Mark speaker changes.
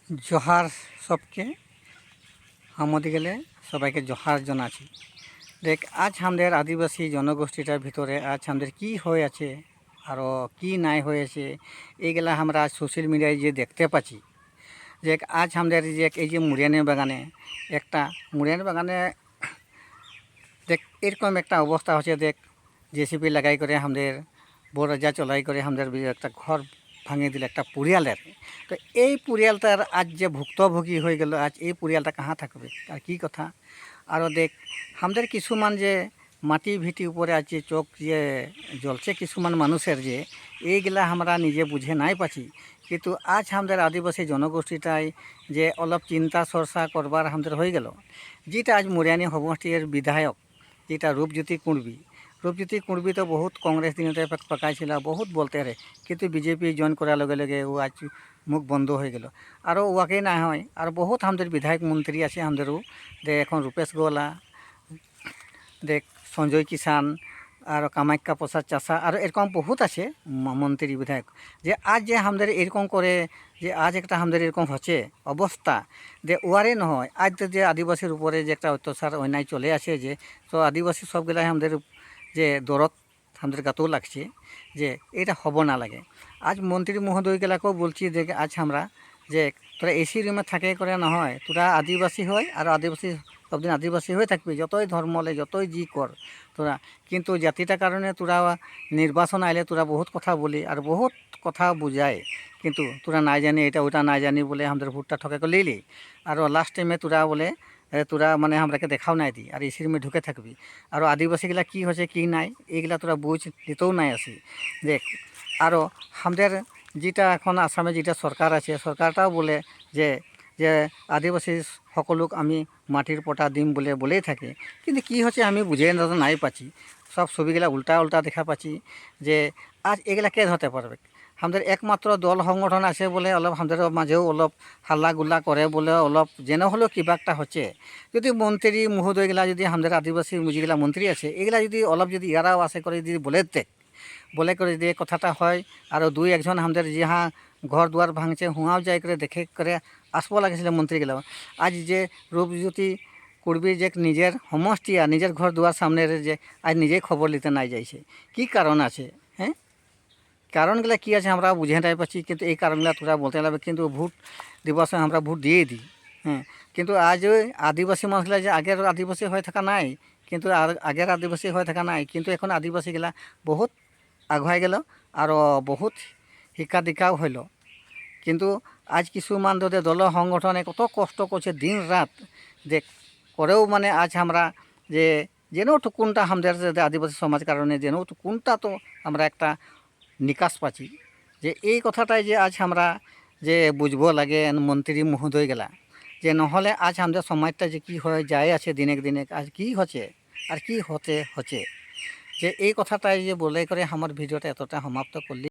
Speaker 1: जोहार सबके हामदी गेले सबाइके जोहार जानाची। देख आज हमारे आदिवासी जनगोष्ठीटार भितरे आज हमारे की हये आछे आरो की नाई हये आछे एगुला हमरा आज सोशल मीडियाय जे देखते पाচ্ছি। देख आज हमारे जे मुड़ियानी बागाने एकटा मुड़ियानी बागाने देख एरकम एक अवस्था होच्छे। देख जेसीबी लगाई करे हमारे बड़ राजा चलाई करे हमारे एक घर भांगे दिल एक परियालेर। तो ये परियालटार आज जे भुक्तभोगी हो गेल आज ये परियालटा कहाँ थाकबे आर की कथा। और देख हमारे किछुमान जे माटी भिटी ऊपर आज जे चोख जे जलछे किछुमान मानुषेर जे एगुला हमरा निजे बुझे नाई पाচ্ছি। किन्तु आज हमारे आदिवासी जनगोष्ठीटाय जे अलग चिंता चर्चा करबार हमारे हो गेल जेटा आज मुड़ियानी समष्टिर विधायक जेटा रूपज्योति रूपज्योति कुर्बी तो बहुत कांग्रेस दिन पकाई बहुत बोलते रहे किन्तु बीजेपी जॉइन करार लगे लगे वो आज मुख बंद हो गेल। और वाके ना है और बहुत हमारे विधायक मंत्री आछे हमारे दे एखन रूपेश गोला देख संजय किसान और कामाख्या प्रसाद चाषा और एरकम बहुत आछे मंत्री विधायक जे आज जे हमारे एरकम करे जे आज एक हमारे एरकम होच्छे अवस्था जे ओयारे नय आज तो जे आदिवासीर ऊपर जे एक अत्याचार अन्याय चले आछे जे तो आदिवासी सबगुला हमारे जे दरद हमारे गातेও लागছে जे এটা হব না লাগে। आज मंत्री महोदयগুলাকেও বলছি যে आज हमरा যে তোরা এসি রুমে থাকে করে না হয় তোরা আদিবাসী হয় আর আদিবাসী সবদিন আদিবাসী হয়ে থাকবি যতই ধর্মলে যতই জি কর তোরা কিন্তু জাতিটার কারণে তোরা নির্বাচন আইলে তোরা বহুত কথা বলি আর বহুত কথা বুঝায় কিন্তু তোরা না জানি এটা ওটা না জানি বলে আমাদের ভোটটা ঠকে করে লিলি আর লাস্ট টাইমে তোরা বলে তোরা মানে আমরাকে দেখাও নাই দি আর এসির রুমে ঢুকে থাকবি আর আদিবাসীগুলা কি হচ্ছে কি নাই এইগুলা তোরা বুঝ দিতেও নাই আসি। দেখ আরও আমাদের যেটা এখন আসামে যেটা সরকার আছে সরকারটাও বলে যে যে আদিবাসী সকলক আমি মাটির পটা দিম বলে বলেই থাকে কিন্তু কি হচ্ছে আমি বুঝে নাই পাচ্ছি সব ছবিগুলা উল্টা উল্টা দেখা পাচ্ছি যে আজ এগুলা কে হতে পারবে। আমাদের একমাত্র দল সংগঠন আছে বলে অলপ আমাদের মাঝেও অলপ হাল্লা গুল্লা করে বলে অলপ যেন হলেও কিবা একটা হচ্ছে। যদি মন্ত্রী মহোদয়গুলা যদি আমাদের আদিবাসী যেগুলা মন্ত্রী আছে এগুলা যদি অলপ যদি ইয়ারাও আছে করে যদি বলে করে দিয়ে কথাটা হয় আর দুই একজন আমাদের যাহা ঘর দুয়ার ভাঙছে হুঁয়াও যাই করে দেখে করে আসব লাগেছিল মন্ত্রীগুলা আজ যে রূপজ্যোতি কুর্বী যে নিজের সমষ্টি আর নিজের ঘর দুয়ার সামনের যে আজ নিজেই খবর নিতে নাই যাইছে কি কারণ আছে। হ্যাঁ কারণগুলা কি আছে আমরা বুঝে নাই পাচ্ছি কিন্তু এই কারণগুলা তোরা বলতে লাগবে কিন্তু ভোট দিবসে আমরা ভোট দিয়ে দিই। হ্যাঁ কিন্তু আজ ওই আদিবাসী মানুষগুলা যে আগের আদিবাসী হয়ে থাকা নাই কিন্তু আগের আদিবাসী হয়ে থাকা নাই কিন্তু এখন আদিবাসীগুলা বহুত আগুৱাই গেল আর বহুত শিক্ষা দীক্ষাও হইল কিন্তু আজ কিছুমান যদি দল সংগঠনে কত কষ্ট করছে দিন রাত যে করেও মানে আজ আমরা যে যেন টুকুনটা আমাদের আদিবাসী সমাজ কারণে যেন টুকুনটা তো আমরা একটা নিকাশ পাচ্ছি যে এই কথাটাই যে আজ আমরা যে বুঝব লাগে মন্ত্রী মহোদয় গেলা যে নহলে আজ আমাদের সমাজটা যে কি হয়ে যায় আছে দিনে দিনে আজ কি হচ্ছে আর কি হতে হচ্ছে যে এই কথাটাই যে বলে করে আমার ভিডিওটা এতটা সমাপ্ত করলি।